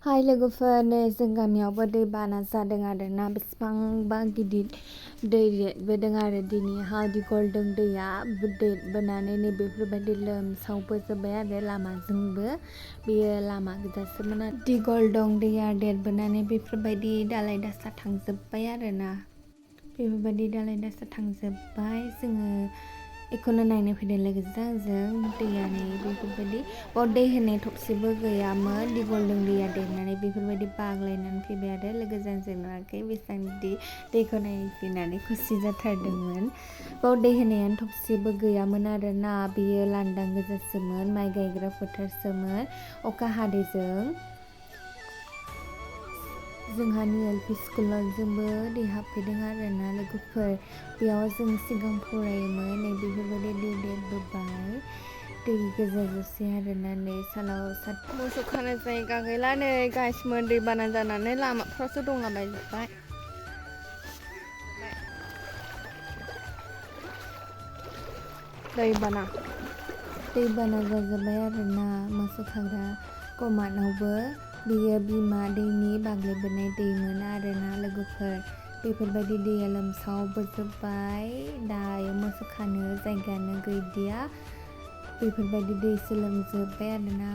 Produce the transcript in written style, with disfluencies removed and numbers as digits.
Hai lwgwpwr, नै जों गामियावबो दैबाना जादों आरोना बेसेबांबा गिदिर दै देरबोदों आरो दिनैहाय दिघलदं दैया देरबोनानै नै बेफोरबायदि लोमसावबोजोब्बाय आरो लामाजोंबो बेयो लामा गोजासोमोन आरो दिघलदं दैया देरबोनानै बेफोरबायदि दालाय दासा थांजोब्बाय आरोना बेफोरबायदि दालाय दासा थांजोब्बाय जोङो बेखौनो नायनो फैदों लोगोजों आंजों दैया नै बेफोरबायदि बाव दै होनाय थबसेबो गैयामोन दिघलदं दैया देरनानै बेफोरबायदि बाग्लायनानै फैबाय आरो लोगोजों आंजों नुवाखै बेसेबांदि दैखौ नायफैनानै खुसि जाथारदोंमोन बाव दै होनायानो थबसेबो गैयामोन आरोना बेयो लांदां गोजासोमोन माइ गायग्रा फोथारसोमोन अखा हादैजों जोंहानि एलपि स्कुलाव जोंबो दै हाबफैदों आरोना लोगोफोर बेयाव जों सिगां फरायोमोन नै बेफोरबायदि दै देरबोबाय दै गोजाजोबसै आरोना नै सालाव मोसौ खानो जायगा गैला नै गासिबो दैबाना जानानै लामाफ्रावसो दंलाबायजोब्बाय दैबाना जाजोब्बाय आरोना मोसौ खाग्रा गमानावबो बियो बिमा दैनि बाग्लायबोनाय दैमोन आरोना लोगोफोर बेफोरबायदि दैया लोमसावबोजोब्बाय दायो मोसौ खानो जायगायानो गैलिया बेफोरबायदि दैसो लोमजोब्बाय आरोना